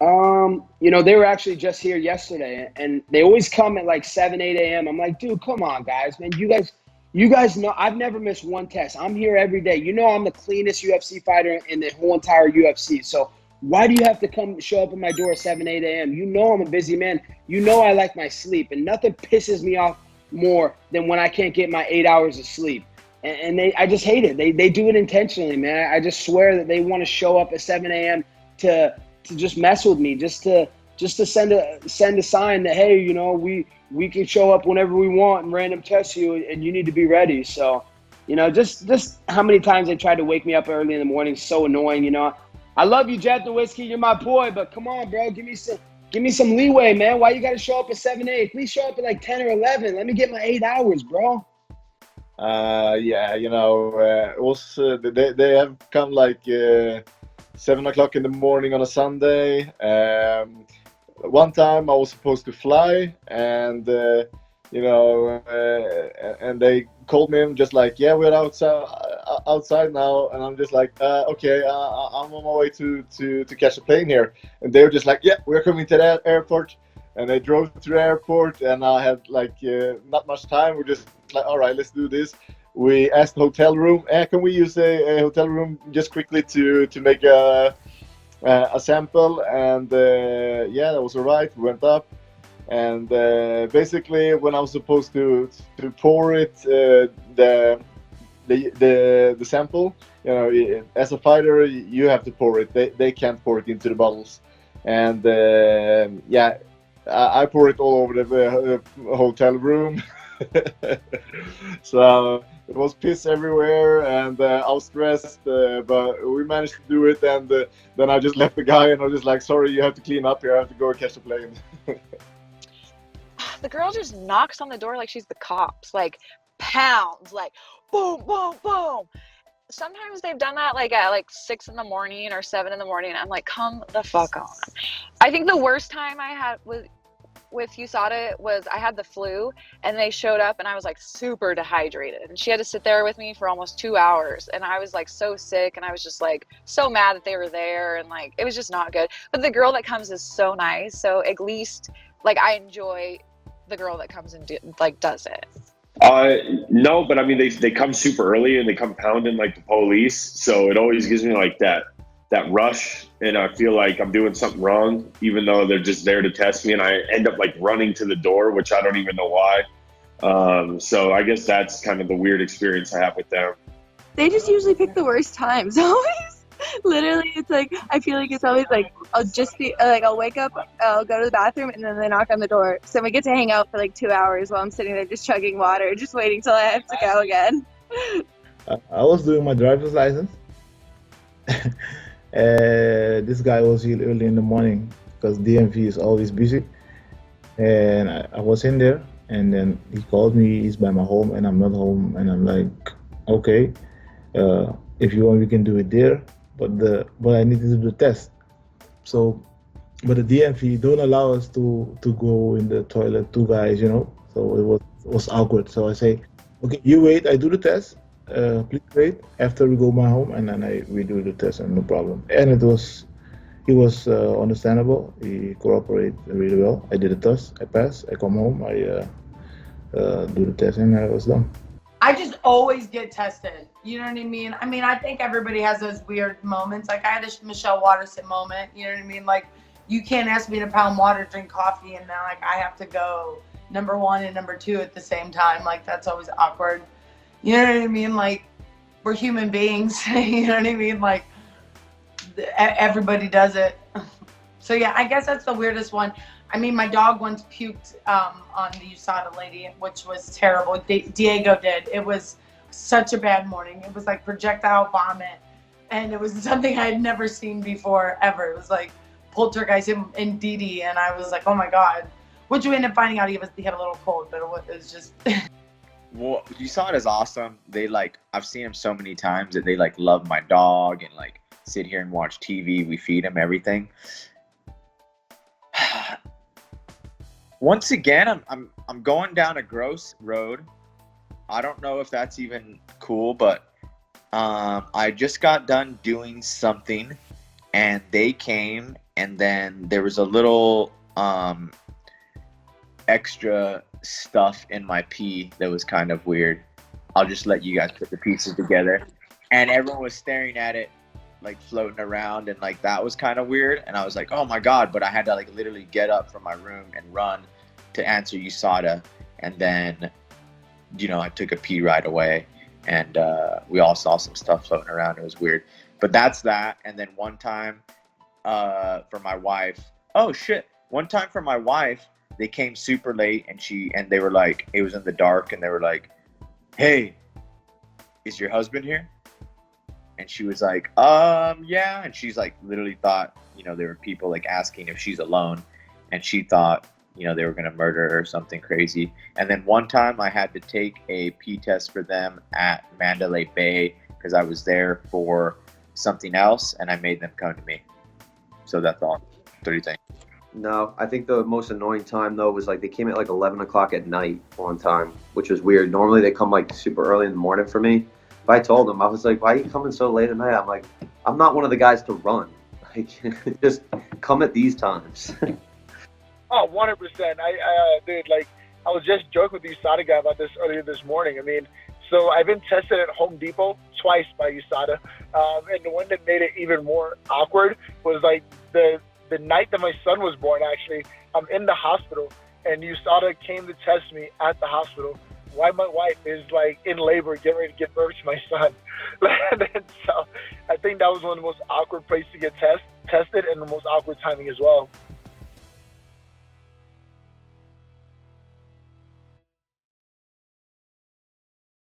They were actually just here yesterday, and they always come at like 7, 8 a.m. I'm like, dude, come on, guys, man. You guys know I've never missed one test. I'm here every day. You know I'm the cleanest UFC fighter in the whole entire UFC. So why do you have to show up at my door at 7, 8 a.m.? You know I'm a busy man. You know I like my sleep, and nothing pisses me off more than when I can't get my 8 hours of sleep. And I just hate it. They do it intentionally, man. I just swear that they want to show up at 7 a.m. to just mess with me, just to send a sign that, hey, we can show up whenever we want and random test you, and you need to be ready. So, just how many times they tried to wake me up early in the morning, so annoying. I love you, Jet the Whiskey, you're my boy, but come on, bro, give me some leeway, man. Why you got to show up at 7, 8? Please show up at like 10 or 11. Let me get my 8 hours, bro. Yeah, it was they have come like 7 o'clock in the morning on a Sunday. One time I was supposed to fly, and and they called me just like, yeah, we're outside now, and I'm just like, okay, I'm on my way to catch a plane here, and they were just like, yeah, we're coming to the airport, and they drove to the airport, and I had like not much time. We're just like, all right, let's do this. We asked the hotel room, can we use a hotel room just quickly to make a sample, and yeah, that was all right. We went up, and basically when I was supposed to pour it, the sample, as a fighter, you have to pour it. They can't pour it into the bottles, and yeah, I pour it all over the hotel room. So it was piss everywhere, and I was stressed, but we managed to do it. And then I just left the guy, and I was just like, sorry, you have to clean up here. I have to go catch the plane. The girl just knocks on the door like she's the cops, like pounds, like boom, boom, boom. Sometimes they've done that like at like 6 in the morning or 7 in the morning. I'm like, come the fuck on. I think the worst time I had with USADA was I had the flu, and they showed up, and I was like super dehydrated, and she had to sit there with me for almost 2 hours, and I was like so sick, and I was just like so mad that they were there, and like it was just not good. But the girl that comes is so nice, so at least like I enjoy the girl that comes and does it. No, but I mean they come super early, and they come pounding like the police, so it always gives me like that rush, and I feel like I'm doing something wrong, even though they're just there to test me, and I end up like running to the door, which I don't even know why. So I guess that's kind of the weird experience I have with them. They just usually pick the worst times, always. Literally, it's like, I feel like it's always like, I'll wake up, I'll go to the bathroom, and then they knock on the door. So we get to hang out for like 2 hours while I'm sitting there just chugging water, just waiting till I have to go again. I was doing my driver's license. This guy was here early in the morning because DMV is always busy, and I was in there, and then he called me. He's by my home, and I'm not home, and I'm like, okay, if you want, we can do it there, but I need to do the test. So, but the DMV don't allow us to go in the toilet, two guys, So it was awkward. So I say, okay, you wait, I do the test. Please wait after we go my home, and then we do the test, and no problem. And he was understandable. He cooperated really well. I did the test, I passed. I come home, I do the test, and I was done. I just always get tested. You know what I mean? I mean, I think everybody has those weird moments. Like I had a Michelle Waterson moment. You know what I mean? Like you can't ask me to pound water, drink coffee, and now like I have to go number 1 and number 2 at the same time. Like that's always awkward. You know what I mean? Like, we're human beings. You know what I mean? Like, everybody does it. So, yeah, I guess that's the weirdest one. I mean, my dog once puked on the USADA lady, which was terrible. Diego did. It was such a bad morning. It was like projectile vomit. And it was something I had never seen before, ever. It was like poltergeist in Didi. And I was like, oh, my God. Which we ended up finding out he had a little cold, but it was just... Well, USADA is awesome. They I've seen them so many times that they love my dog and sit here and watch TV. We feed him everything. Once again, I'm going down a gross road. I don't know if that's even cool, but I just got done doing something, and they came and then there was a little extra stuff in my pee that was kind of weird. I'll just let you guys put the pieces together. And everyone was staring at it, like floating around, and like that was kind of weird. And I was like, oh my God, but I had to like literally get up from my room and run to answer USADA. And then, you know, I took a pee right away, and we all saw some stuff floating around. It was weird. But that's that. And then one time for my wife, one time for my wife, they came super late, and they were like, it was in the dark, and they were like, hey, is your husband here? And she was like, yeah. And she's like, literally thought, you know, there were people like asking if she's alone, and she thought, you know, they were going to murder her or something crazy. And then one time I had to take a pee test for them at Mandalay Bay because I was there for something else, and I made them come to me. So that's all. What do you think? No, I think the most annoying time though was like they came at like 11 o'clock at night one time, which was weird. Normally they come like super early in the morning for me. But I told them, I was like, why are you coming so late at night? I'm like, I'm not one of the guys to run. Like, just come at these times. Oh, 100%. Dude, like, I was just joking with the USADA guy about this earlier this morning. I mean, so I've been tested at Home Depot twice by USADA. And the one that made it even more awkward was like the night that my son was born, actually. I'm in the hospital, and USADA came to test me at the hospital while my wife is like in labor, getting ready to give birth to my son. And so I think that was one of the most awkward places to get tested, and the most awkward timing as well.